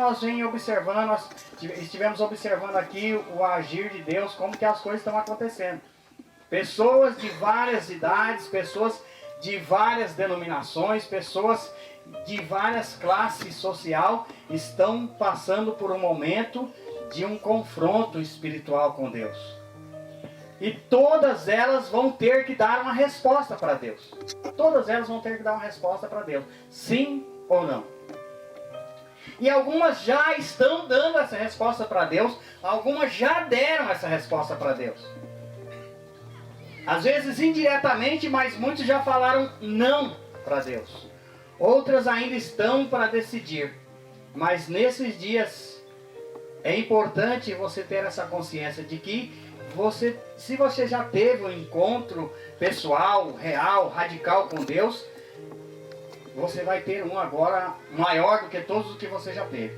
nós estivemos observando aqui o agir de Deus, como que as coisas estão acontecendo. Pessoas de várias idades, pessoas de várias denominações, pessoas de várias classes social estão passando por um momento de um confronto espiritual com Deus. E todas elas vão ter que dar uma resposta para Deus. Todas elas vão ter que dar uma resposta para Deus. Sim ou não. E algumas já estão dando essa resposta para Deus. Algumas já deram essa resposta para Deus. Às vezes indiretamente, mas muitos já falaram não para Deus. Outras ainda estão para decidir. Mas nesses dias é importante você ter essa consciência de que se você já teve um encontro pessoal, real, radical com Deus, você vai ter um agora maior do que todos os que você já teve.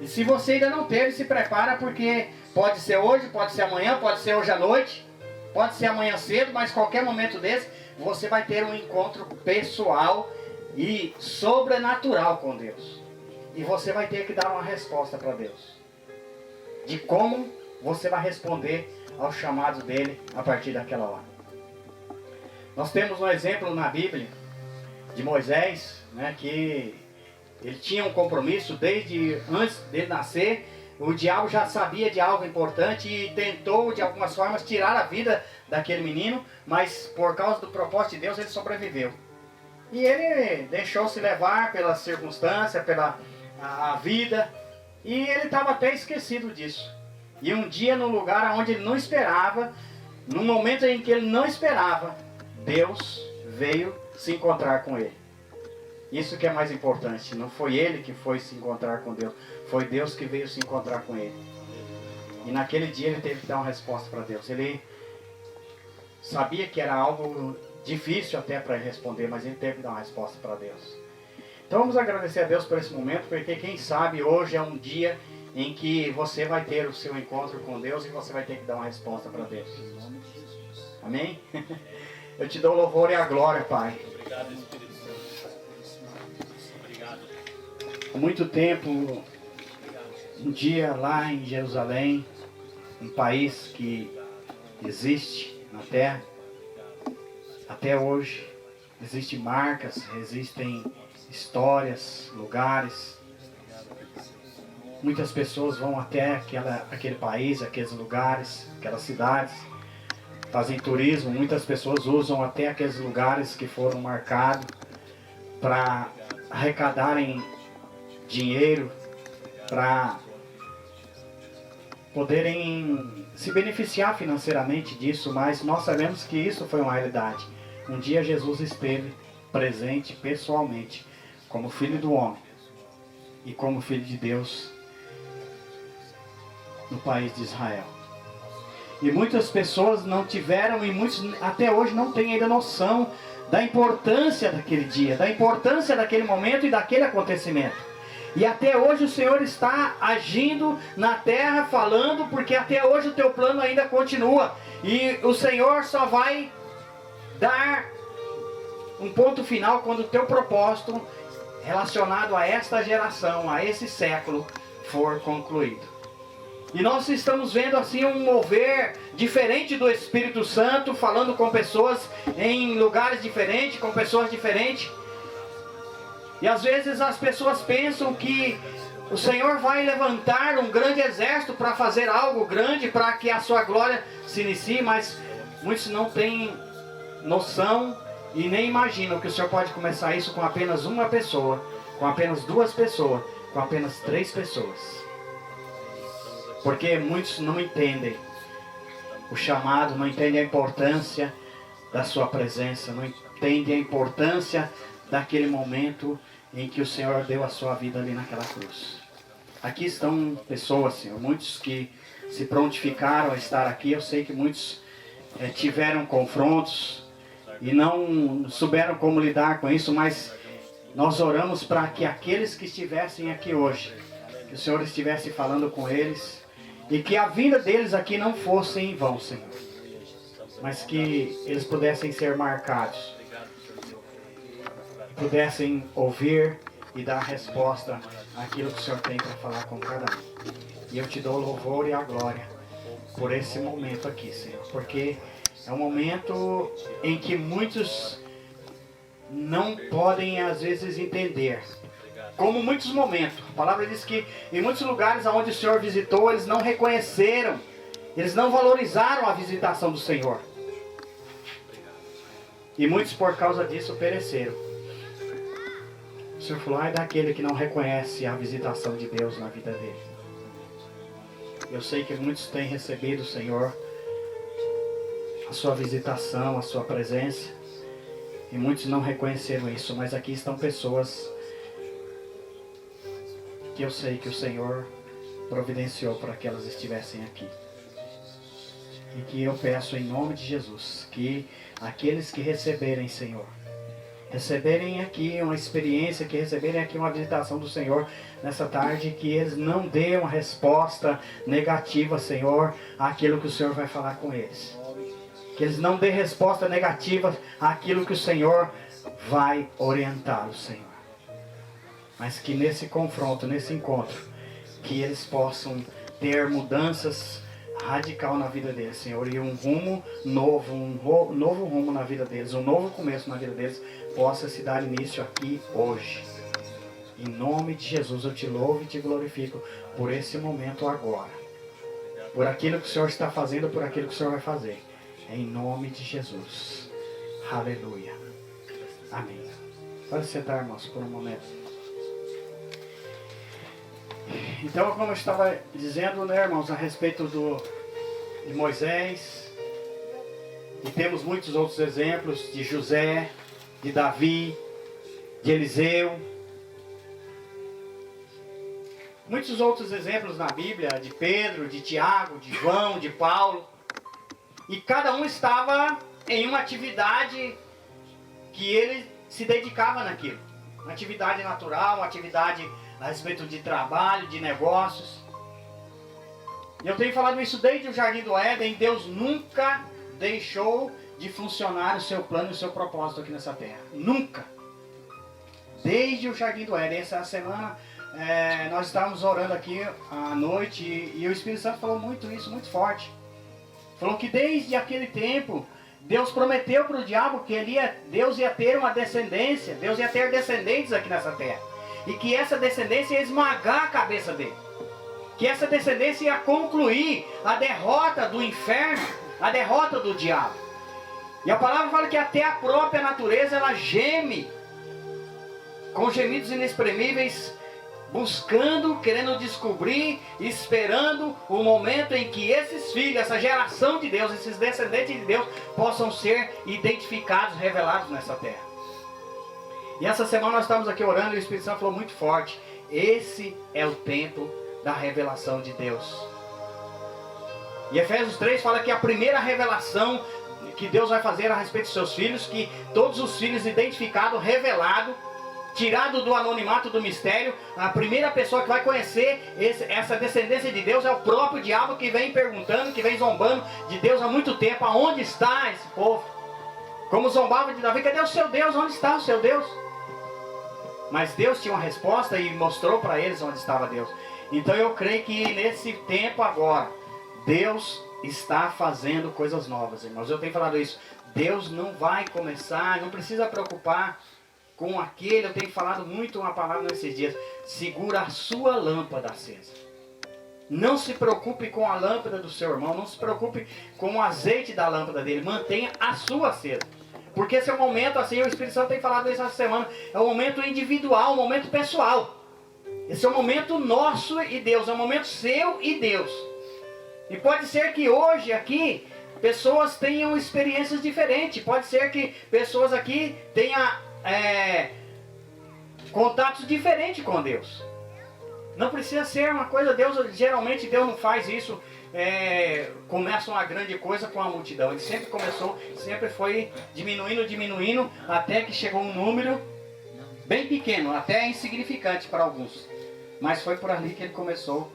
E se você ainda não teve, se prepara, porque pode ser hoje, pode ser amanhã, pode ser hoje à noite, pode ser amanhã cedo, mas qualquer momento desse, você vai ter um encontro pessoal e sobrenatural com Deus. E você vai ter que dar uma resposta para Deus. De como você vai responder ao chamado dele a partir daquela hora. Nós temos um exemplo na Bíblia de Moisés, né, que ele tinha um compromisso desde antes dele nascer. O diabo já sabia de algo importante e tentou de algumas formas tirar a vida daquele menino, mas por causa do propósito de Deus ele sobreviveu. E ele deixou-se levar pela circunstância, pela a vida, e ele estava até esquecido disso. E um dia, num lugar onde ele não esperava, num momento em que ele não esperava, Deus veio se encontrar com ele. Isso que é mais importante. Não foi ele que foi se encontrar com Deus, foi Deus que veio se encontrar com ele. E naquele dia ele teve que dar uma resposta para Deus. Ele sabia que era algo difícil até para ele responder, mas ele teve que dar uma resposta para Deus. Então vamos agradecer a Deus por esse momento, porque quem sabe hoje é um dia em que você vai ter o seu encontro com Deus e você vai ter que dar uma resposta para Deus. Amém? Eu te dou o louvor e a glória, Pai. Obrigado, Espírito Santo. Obrigado. Há muito tempo, um dia lá em Jerusalém, um país que existe na terra, até hoje, existem marcas, existem histórias, lugares. Muitas pessoas vão até aquele país, aqueles lugares, aquelas cidades, fazem turismo. Muitas pessoas usam até aqueles lugares que foram marcados para arrecadarem dinheiro, para poderem se beneficiar financeiramente disso, mas nós sabemos que isso foi uma realidade. Um dia Jesus esteve presente pessoalmente, como Filho do Homem e como Filho de Deus, no país de Israel. E muitas pessoas não tiveram, e muitos até hoje não têm ainda noção da importância daquele dia, da importância daquele momento e daquele acontecimento. E até hoje o Senhor está agindo na terra, falando, porque até hoje o teu plano ainda continua. E o Senhor só vai dar um ponto final quando o teu propósito relacionado a esta geração, a esse século, for concluído. E nós estamos vendo assim um mover diferente do Espírito Santo, falando com pessoas em lugares diferentes, com pessoas diferentes. E às vezes as pessoas pensam que o Senhor vai levantar um grande exército para fazer algo grande, para que a sua glória se inicie, mas muitos não têm noção e nem imaginam que o Senhor pode começar isso com apenas uma pessoa, com apenas duas pessoas, com apenas 3 pessoas. Porque muitos não entendem o chamado, não entendem a importância da sua presença, não entendem a importância daquele momento em que o Senhor deu a sua vida ali naquela cruz. Aqui estão pessoas, Senhor, muitos que se prontificaram a estar aqui. Eu sei que muitos tiveram confrontos e não souberam como lidar com isso, mas nós oramos para que aqueles que estivessem aqui hoje, que o Senhor estivesse falando com eles, e que a vinda deles aqui não fosse em vão, Senhor, mas que eles pudessem ser marcados, pudessem ouvir e dar resposta aquilo que o Senhor tem para falar com cada um. E eu te dou o louvor e a glória por esse momento aqui, Senhor. Porque é um momento em que muitos não podem, às vezes, entender. Como muitos momentos. A palavra diz que em muitos lugares onde o Senhor visitou, eles não reconheceram. Eles não valorizaram a visitação do Senhor. E muitos, por causa disso, pereceram. O Senhor falou, ai daquele que não reconhece a visitação de Deus na vida dele. Eu sei que muitos têm recebido, Senhor, a sua visitação, a sua presença. E muitos não reconheceram isso. Mas aqui estão pessoas que eu sei que o Senhor providenciou para que elas estivessem aqui. E que eu peço em nome de Jesus, que aqueles que receberem, Senhor, receberem aqui uma experiência, que receberem aqui uma visitação do Senhor nessa tarde, que eles não dêem uma resposta negativa, Senhor, àquilo que o Senhor vai falar com eles. Que eles não dêem resposta negativa àquilo que o Senhor vai orientá-los, Senhor. Mas que nesse confronto, nesse encontro, que eles possam ter mudanças radical na vida deles, Senhor, e um rumo novo, novo rumo na vida deles, um novo começo na vida deles, possa se dar início aqui hoje. Em nome de Jesus, eu te louvo e te glorifico por esse momento agora. Por aquilo que o Senhor está fazendo, por aquilo que o Senhor vai fazer. Em nome de Jesus. Aleluia. Amém. Pode sentar, irmãos, por um momento. Então, como eu estava dizendo, né, irmãos, a respeito de Moisés, e temos muitos outros exemplos de José, de Davi, de Eliseu, muitos outros exemplos na Bíblia, de Pedro, de Tiago, de João, de Paulo, e cada um estava em uma atividade que ele se dedicava naquilo, uma atividade natural, uma atividade a respeito de trabalho, de negócios. E eu tenho falado isso desde o Jardim do Éden. Deus nunca deixou de funcionar o seu plano e o seu propósito aqui nessa terra. Nunca. Desde o Jardim do Éden. Essa semana nós estávamos orando aqui à noite e o Espírito Santo falou muito isso, muito forte. Falou que desde aquele tempo Deus prometeu para o diabo que Deus ia ter uma descendência, Deus ia ter descendentes aqui nessa terra. E que essa descendência ia esmagar a cabeça dele. Que essa descendência ia concluir a derrota do inferno, a derrota do diabo. E a palavra fala que até a própria natureza ela geme, com gemidos inexprimíveis, buscando, querendo descobrir, esperando o momento em que esses filhos, essa geração de Deus, esses descendentes de Deus, possam ser identificados, revelados nessa terra. E essa semana nós estamos aqui orando e o Espírito Santo falou muito forte. Esse é o tempo da revelação de Deus. E Efésios 3 fala que a primeira revelação que Deus vai fazer a respeito dos seus filhos, que todos os filhos identificados, revelados, tirado do anonimato do mistério, a primeira pessoa que vai conhecer essa descendência de Deus é o próprio diabo, que vem perguntando, que vem zombando de Deus há muito tempo. Aonde está esse povo? Como zombava de Davi, cadê o seu Deus? Onde está o seu Deus? Mas Deus tinha uma resposta e mostrou para eles onde estava Deus. Então eu creio que nesse tempo agora, Deus está fazendo coisas novas, irmãos. Eu tenho falado isso. Deus não vai começar, não precisa preocupar com aquele. Eu tenho falado muito uma palavra nesses dias. Segura a sua lâmpada acesa. Não se preocupe com a lâmpada do seu irmão. Não se preocupe com o azeite da lâmpada dele. Mantenha a sua acesa. Porque esse é um momento, assim, o Espírito Santo tem falado isso essa semana, é um momento individual, um momento pessoal. Esse é um momento nosso e Deus, é um momento seu e Deus. E pode ser que hoje aqui, pessoas tenham experiências diferentes. Pode ser que pessoas aqui tenham contatos diferentes com Deus. Não precisa ser uma coisa, geralmente Deus não faz isso. Começa uma grande coisa com a multidão. Ele sempre começou, sempre foi diminuindo, até que chegou um número bem pequeno, até insignificante para alguns. Mas foi por ali que ele começou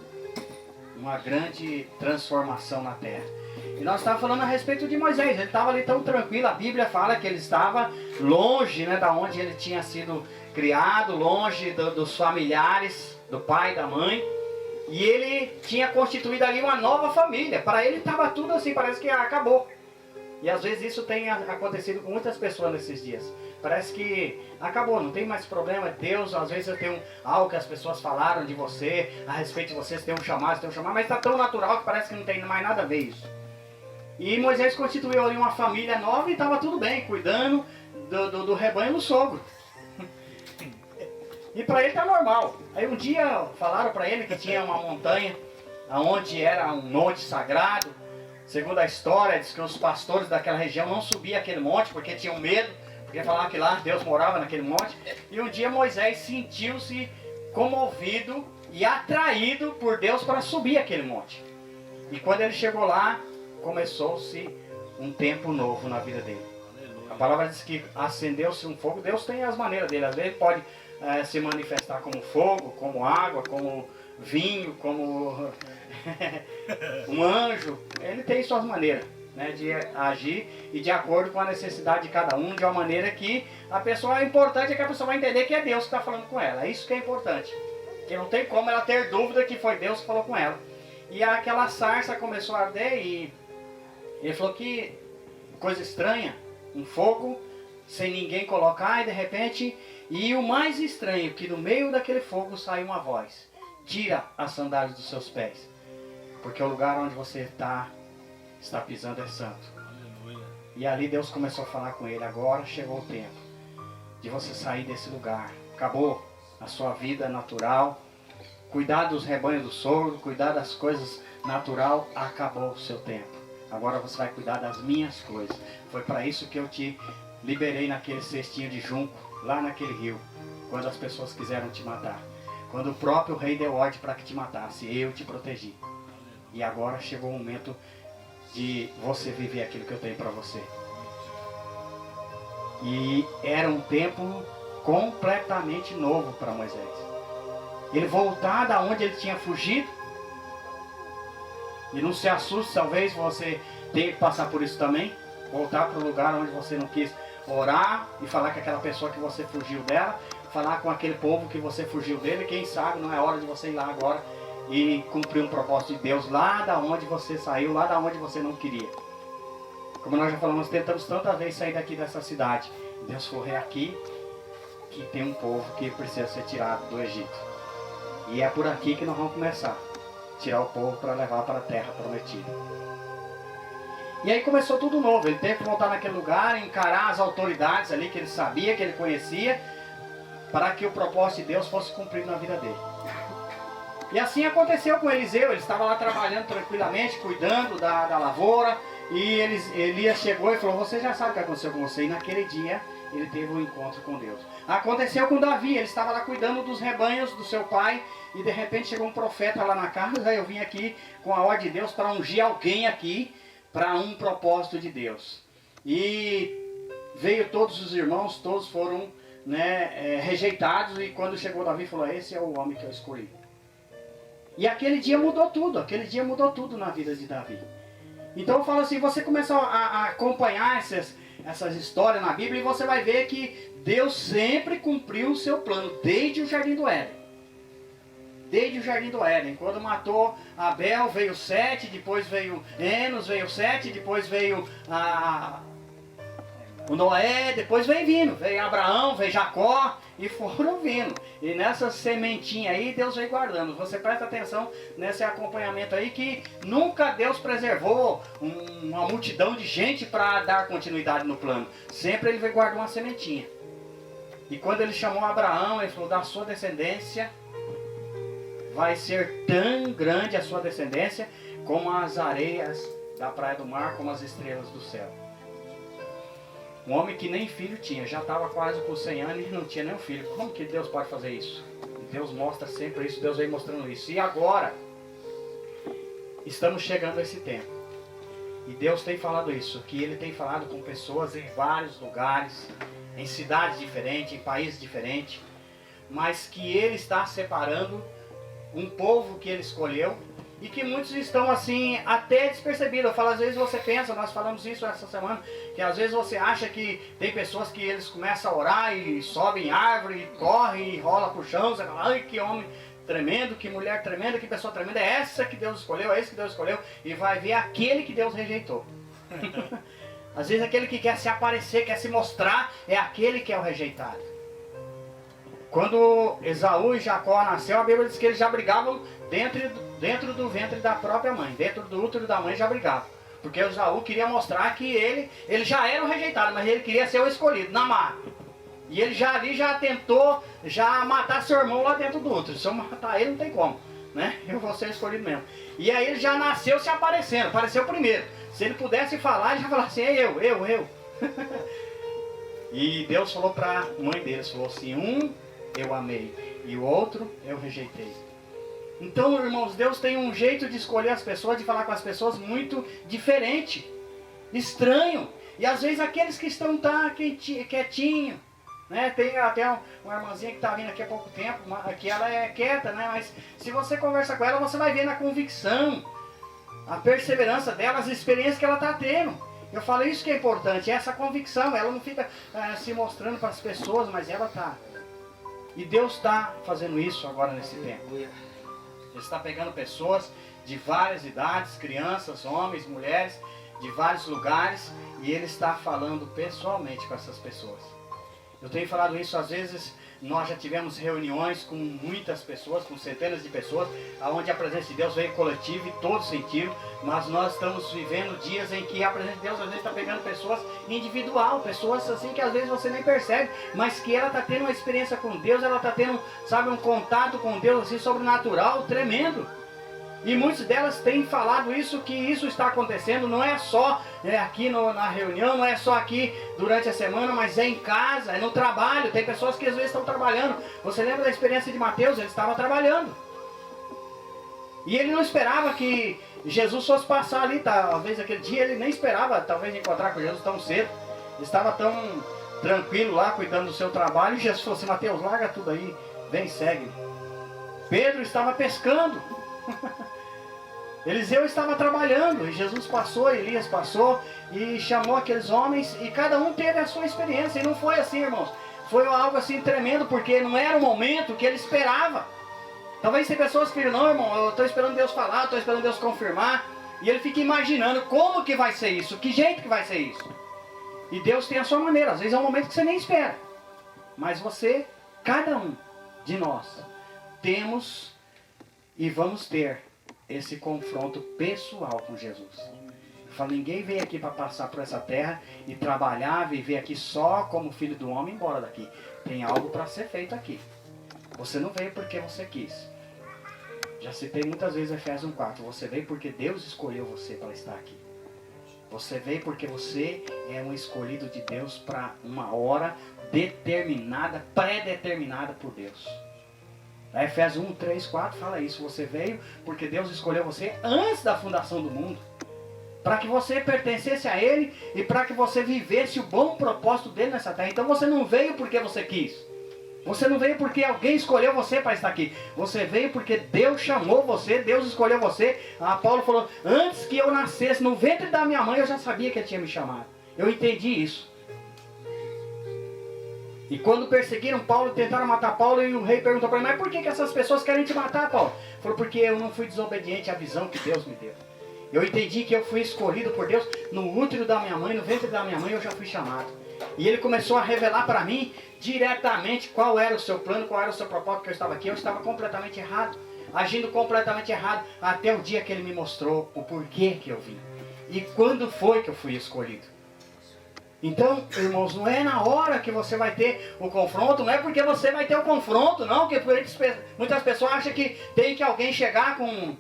uma grande transformação na terra. E nós estávamos falando a respeito de Moisés. Ele estava ali tão tranquilo. A Bíblia fala que ele estava longe, né, da onde ele tinha sido criado, longe dos familiares. do pai, da mãe. E ele tinha constituído ali uma nova família. Para ele estava tudo assim, parece que acabou. E às vezes isso tem acontecido com muitas pessoas nesses dias. Parece que acabou, não tem mais problema. Deus, às vezes tem algo que as pessoas falaram de você, a respeito de você, você tem um chamado, mas está tão natural que parece que não tem mais nada a ver isso. E Moisés constituiu ali uma família nova e estava tudo bem, cuidando do rebanho do sogro. E para ele tá normal. Aí um dia falaram para ele que tinha uma montanha, onde era um monte sagrado. Segundo a história, diz que os pastores daquela região não subiam aquele monte porque tinham medo, porque falavam que lá Deus morava naquele monte. E um dia Moisés sentiu-se comovido e atraído por Deus para subir aquele monte. E quando ele chegou lá, começou-se um tempo novo na vida dele. A palavra diz que acendeu-se um fogo. Deus tem as maneiras dele. Às vezes pode se manifestar como fogo, como água, como vinho, como um anjo. Ele tem suas maneiras, né, de agir e de acordo com a necessidade de cada um, de uma maneira que a pessoa, é importante é que a pessoa vai entender que é Deus que está falando com ela. É isso que é importante. Que não tem como ela ter dúvida que foi Deus que falou com ela. E aquela sarça começou a arder e ele falou que coisa estranha, um fogo sem ninguém colocar e de repente, e o mais estranho, que no meio daquele fogo saiu uma voz: tira as sandálias dos seus pés, porque o lugar onde você está pisando é santo. Aleluia. E ali Deus começou a falar com ele: agora chegou o tempo de você sair desse lugar, acabou a sua vida natural, cuidar dos rebanhos do sogro, cuidar das coisas natural, acabou o seu tempo. Agora você vai cuidar das minhas coisas. Foi para isso que eu te liberei naquele cestinho de junco, lá naquele rio, quando as pessoas quiseram te matar. Quando o próprio rei deu ordem para que te matasse, eu te protegi. E agora chegou o momento de você viver aquilo que eu tenho para você. E era um tempo completamente novo para Moisés. Ele voltar da onde ele tinha fugido. E não se assuste, talvez você tenha que passar por isso também. Voltar para o lugar onde você não quis orar e falar com aquela pessoa que você fugiu dela. Falar com aquele povo que você fugiu dele. Quem sabe não é hora de você ir lá agora e cumprir um propósito de Deus lá da onde você saiu, lá da onde você não queria. Como nós já falamos, tentamos tantas vezes sair daqui dessa cidade. Deus falou: é aqui que tem um povo que precisa ser tirado do Egito. E é por aqui que nós vamos começar. Tirar o povo para levar para a terra prometida. E aí começou tudo novo. Ele teve que voltar naquele lugar, encarar as autoridades ali que ele sabia, que ele conhecia, para que o propósito de Deus fosse cumprido na vida dele. E assim aconteceu com Eliseu. Ele estava lá trabalhando tranquilamente, cuidando da lavoura. E Elias chegou e falou: você já sabe o que aconteceu com você. E naquele dia ele teve um encontro com Deus. Aconteceu com Davi. Ele estava lá cuidando dos rebanhos do seu pai. E de repente chegou um profeta lá na casa. Eu vim aqui com a ordem de Deus para ungir alguém aqui para um propósito de Deus. E veio todos os irmãos, todos foram, rejeitados. E quando chegou Davi, falou: esse é o homem que eu escolhi. E aquele dia mudou tudo. Aquele dia mudou tudo na vida de Davi. Então eu falo assim, você começa a acompanhar essas histórias na Bíblia e você vai ver que Deus sempre cumpriu o seu plano, desde o Jardim do Éden. Desde o Jardim do Éden. Quando matou Abel, veio Sete, depois veio Enos, veio Sete, depois veio o Noé, depois veio Abraão, veio Jacó, e foram vindo. E nessa sementinha aí, Deus veio guardando. Você presta atenção nesse acompanhamento aí, que nunca Deus preservou uma multidão de gente para dar continuidade no plano. Sempre ele veio guardar uma sementinha. E quando ele chamou Abraão, ele falou: da sua descendência vai ser tão grande a sua descendência como as areias da praia do mar, como as estrelas do céu. Um homem que nem filho tinha, já estava quase com 100 anos e não tinha nem um filho. Como que Deus pode fazer isso? Deus mostra sempre isso, Deus vem mostrando isso. E agora, estamos chegando a esse tempo. E Deus tem falado isso, que Ele tem falado com pessoas em vários lugares, em cidades diferentes, em países diferentes, mas que Ele está separando um povo que Ele escolheu, e que muitos estão assim, até despercebidos. Eu falo, às vezes você pensa, nós falamos isso essa semana, que às vezes você acha que tem pessoas que eles começam a orar e sobem em árvore, e correm e rola pro chão, você fala: ai, que homem tremendo, que mulher tremenda, que pessoa tremenda, é essa que Deus escolheu, é esse que Deus escolheu, e vai ver aquele que Deus rejeitou. Às vezes aquele que quer se aparecer, quer se mostrar, é aquele que é o rejeitado. Quando Esaú e Jacó nasceu, a Bíblia diz que eles já brigavam dentro do ventre da própria mãe, dentro do útero da mãe já brigavam. Porque Esaú queria mostrar que ele já era o rejeitado, mas ele queria ser o escolhido, na marra. E ele já tentou matar seu irmão lá dentro do útero. Se eu matar ele, não tem como, né? Eu vou ser escolhido mesmo. E aí ele já nasceu se aparecendo, apareceu primeiro. Se ele pudesse falar, ele já falava assim, é eu. E Deus falou para a mãe deles, falou assim, um eu amei e o outro eu rejeitei. Então, irmãos, Deus tem um jeito de escolher as pessoas, de falar com as pessoas muito diferente, estranho. E às vezes aqueles que estão quietinho, né? Tem até uma irmãzinha que está vindo aqui há pouco tempo, que ela é quieta, né? Mas se você conversa com ela, você vai ver na convicção, a perseverança dela, as experiências que ela está tendo. Eu falo isso que é importante, essa convicção. Ela não fica se mostrando para as pessoas, mas ela está. E Deus está fazendo isso agora nesse tempo. Ele está pegando pessoas de várias idades, crianças, homens, mulheres, de vários lugares, e Ele está falando pessoalmente com essas pessoas. Eu tenho falado isso às vezes. Nós já tivemos reuniões com muitas pessoas, com centenas de pessoas, onde a presença de Deus veio coletiva e todos sentiram, mas nós estamos vivendo dias em que a presença de Deus às vezes está pegando pessoas individual, pessoas assim que às vezes você nem percebe, mas que ela está tendo uma experiência com Deus, ela está tendo, sabe, um contato com Deus assim sobrenatural, tremendo. E muitas delas têm falado isso, que isso está acontecendo, não é só aqui na reunião, não é só aqui durante a semana, mas é em casa, é no trabalho. Tem pessoas que às vezes estão trabalhando. Você lembra da experiência de Mateus? Ele estava trabalhando. E ele não esperava que Jesus fosse passar ali, talvez aquele dia ele nem esperava, talvez, encontrar com Jesus tão cedo. Ele estava tão tranquilo lá, cuidando do seu trabalho, e Jesus falou assim, Mateus, larga tudo aí, vem, segue. Pedro estava pescando. Eliseu estava trabalhando, e Jesus passou, Elias passou, e chamou aqueles homens, e cada um teve a sua experiência, e não foi assim, irmãos, foi algo assim tremendo, porque não era o momento que ele esperava. Talvez tem pessoas que não, irmão, eu estou esperando Deus falar, estou esperando Deus confirmar, e ele fica imaginando como que vai ser isso, que jeito que vai ser isso. E Deus tem a sua maneira, às vezes é um momento que você nem espera, mas você, cada um de nós, temos e vamos ter esse confronto pessoal com Jesus. Eu falo, ninguém veio aqui para passar por essa terra e trabalhar, viver aqui só como filho do homem e ir embora daqui. Tem algo para ser feito aqui. Você não veio porque você quis. Já citei muitas vezes Efésios 1:4. Você veio porque Deus escolheu você para estar aqui. Você veio porque você é um escolhido de Deus para uma hora determinada, pré-determinada por Deus. Efésios 1, 3, 4 fala isso. Você veio porque Deus escolheu você antes da fundação do mundo, para que você pertencesse a Ele e para que você vivesse o bom propósito dele nessa terra. Então você não veio porque você quis. Você não veio porque alguém escolheu você para estar aqui. Você veio porque Deus chamou você, Deus escolheu você. Paulo falou, antes que eu nascesse no ventre da minha mãe, eu já sabia que Ele tinha me chamado. Eu entendi isso. E quando perseguiram Paulo, tentaram matar Paulo, e o rei perguntou para ele, mas por que essas pessoas querem te matar, Paulo? Ele falou, porque eu não fui desobediente à visão que Deus me deu. Eu entendi que eu fui escolhido por Deus no útero da minha mãe, no ventre da minha mãe eu já fui chamado. E ele começou a revelar para mim diretamente qual era o seu plano, qual era o seu propósito, que eu estava aqui. Eu estava completamente errado, agindo completamente errado, até o dia que ele me mostrou o porquê que eu vim. E quando foi que eu fui escolhido. Então, irmãos, não é na hora que você vai ter o confronto, não é porque você vai ter o confronto, não, que muitas pessoas acham que tem que alguém chegar com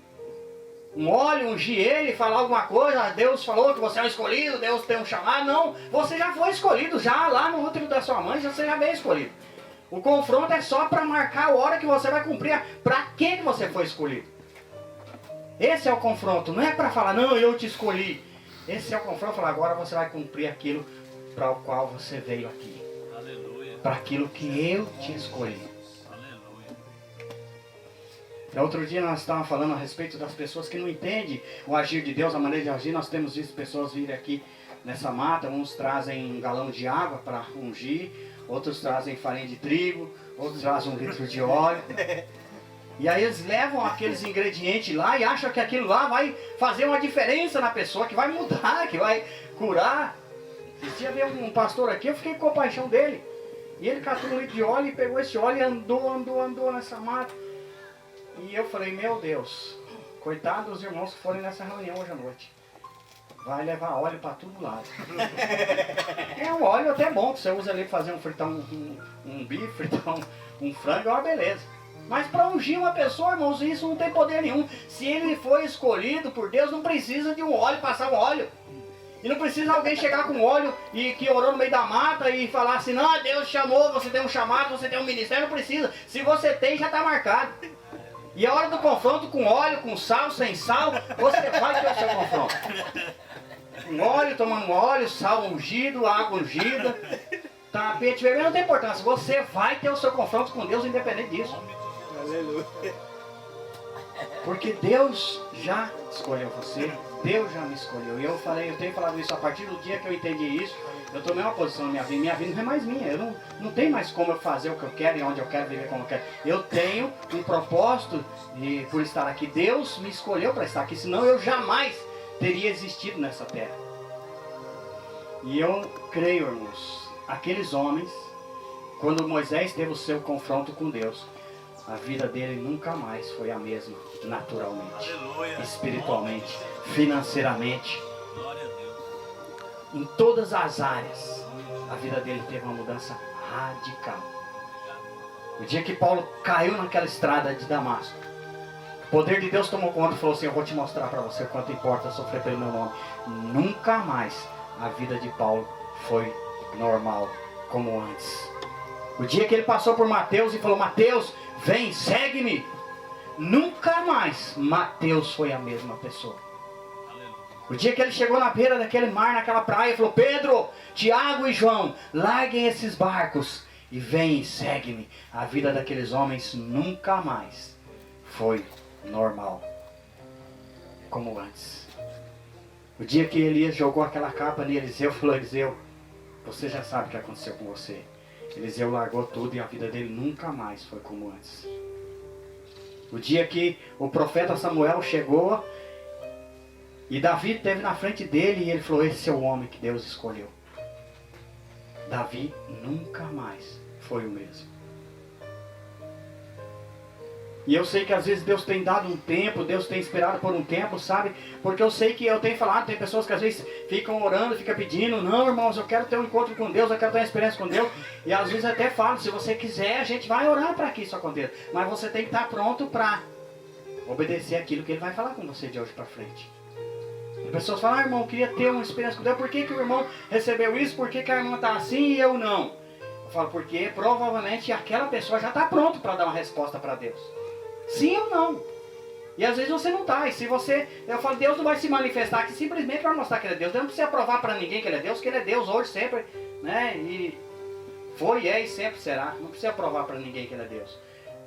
um óleo, ungir ele, falar alguma coisa, Deus falou que você é um escolhido, Deus tem um chamado. Não, você já foi escolhido, já lá no útero da sua mãe, você já veio escolhido. O confronto é só para marcar a hora que você vai cumprir, para que você foi escolhido. Esse é o confronto, não é para falar, não, eu te escolhi. Esse é o confronto, falar, agora você vai cumprir aquilo para o qual você veio aqui. Aleluia. Para aquilo que eu te escolhi. Aleluia. Outro dia nós estávamos falando a respeito das pessoas que não entendem o agir de Deus, a maneira de agir. Nós temos visto pessoas virem aqui nessa mata, uns trazem um galão de água para ungir, outros trazem farinha de trigo, outros trazem 1 litro de óleo. E aí eles levam aqueles ingredientes lá e acham que aquilo lá vai fazer uma diferença na pessoa, que vai mudar, que vai curar. Esse dia veio um pastor aqui, eu fiquei com compaixão dele. E ele catou um litro de óleo e pegou esse óleo e andou nessa mata. E eu falei, meu Deus, coitado dos irmãos que forem nessa reunião hoje à noite. Vai levar óleo para todo lado. É um óleo até bom, que você usa ali para fazer fritar um bife, fritar um frango, é uma beleza. Mas para ungir uma pessoa, irmãos, isso não tem poder nenhum. Se ele foi escolhido por Deus, não precisa de um óleo, passar um óleo. E não precisa alguém chegar com óleo e que orou no meio da mata e falar assim, não, Deus chamou, você tem um chamado, você tem um ministério, não precisa. Se você tem, já está marcado. E a hora do confronto com óleo, com sal, sem sal, você vai ter o seu confronto. Com óleo, tomando óleo, sal ungido, água ungida, tapete vermelho, não tem importância. Você vai ter o seu confronto com Deus independente disso. Aleluia. Porque Deus já escolheu você, Deus já me escolheu. E eu tenho falado isso a partir do dia que eu entendi isso. Eu tomei uma posição na minha vida. Minha vida não é mais minha. Eu não tenho mais como eu fazer o que eu quero e onde eu quero viver como eu quero. Eu tenho um propósito por estar aqui. Deus me escolheu para estar aqui, senão eu jamais teria existido nessa terra. E eu creio, irmãos, aqueles homens, quando Moisés teve o seu confronto com Deus, a vida dele nunca mais foi a mesma, naturalmente, Aleluia. espiritualmente, financeiramente, Glória a Deus. em todas as áreas, a vida dele teve uma mudança radical. O dia que Paulo caiu naquela estrada de Damasco, o poder de Deus tomou conta e falou assim, eu vou te mostrar para você o quanto importa sofrer pelo meu nome. Nunca mais a vida de Paulo foi normal como antes. O dia que ele passou por Mateus e falou, Mateus, vem, segue-me. Nunca mais Mateus foi a mesma pessoa. Aleluia. O dia que ele chegou na beira daquele mar, naquela praia, falou, Pedro, Tiago e João, larguem esses barcos e vem e segue-me. A vida daqueles homens nunca mais foi normal como antes. O dia que Elias jogou aquela capa ali, Eliseu falou, Eliseu, você já sabe o que aconteceu com você. Eliseu largou tudo e a vida dele nunca mais foi como antes. O dia que o profeta Samuel chegou e Davi esteve na frente dele e ele falou, esse é o homem que Deus escolheu. Davi nunca mais foi o mesmo. E eu sei que às vezes Deus tem dado um tempo, Deus tem esperado por um tempo, sabe? Porque eu sei que eu tenho falado, tem pessoas que às vezes ficam orando, ficam pedindo, não, irmãos, eu quero ter um encontro com Deus, eu quero ter uma experiência com Deus. E às vezes até falo, se você quiser, a gente vai orar para que isso aconteça. Mas você tem que estar pronto para obedecer aquilo que Ele vai falar com você de hoje para frente. As pessoas falam, irmão, eu queria ter uma experiência com Deus, por que o irmão recebeu isso, por que a irmã está assim e eu não? Eu falo, porque provavelmente aquela pessoa já está pronta para dar uma resposta para Deus. Sim ou não? E às vezes você não está. E se você... Eu falo, Deus não vai se manifestar aqui simplesmente para mostrar que Ele é Deus. Deus não precisa provar para ninguém que Ele é Deus, que Ele é Deus hoje, sempre, né? E foi, é e sempre será. Não precisa provar para ninguém que Ele é Deus.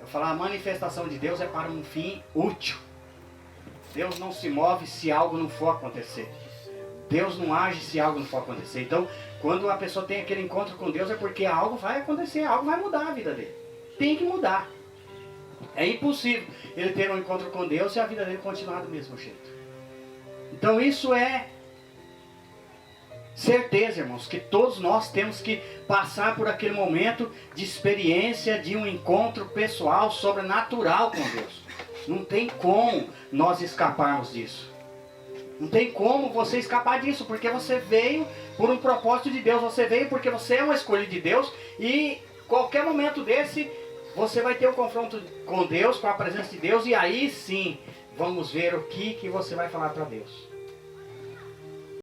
Eu falo, a manifestação de Deus é para um fim útil. Deus não se move se algo não for acontecer. Deus não age se algo não for acontecer. Então, quando a pessoa tem aquele encontro com Deus, é porque algo vai acontecer, algo vai mudar a vida dele. Tem que mudar. É impossível ele ter um encontro com Deus e a vida dele continuar do mesmo jeito. Então isso é certeza, irmãos, que todos nós temos que passar por aquele momento de experiência, de um encontro pessoal, sobrenatural com Deus. Não tem como nós escaparmos disso. Não tem como você escapar disso, porque você veio por um propósito de Deus, você veio porque você é uma escolha de Deus e qualquer momento desse... Você vai ter um confronto com Deus, com a presença de Deus, e aí sim, vamos ver o que você vai falar para Deus.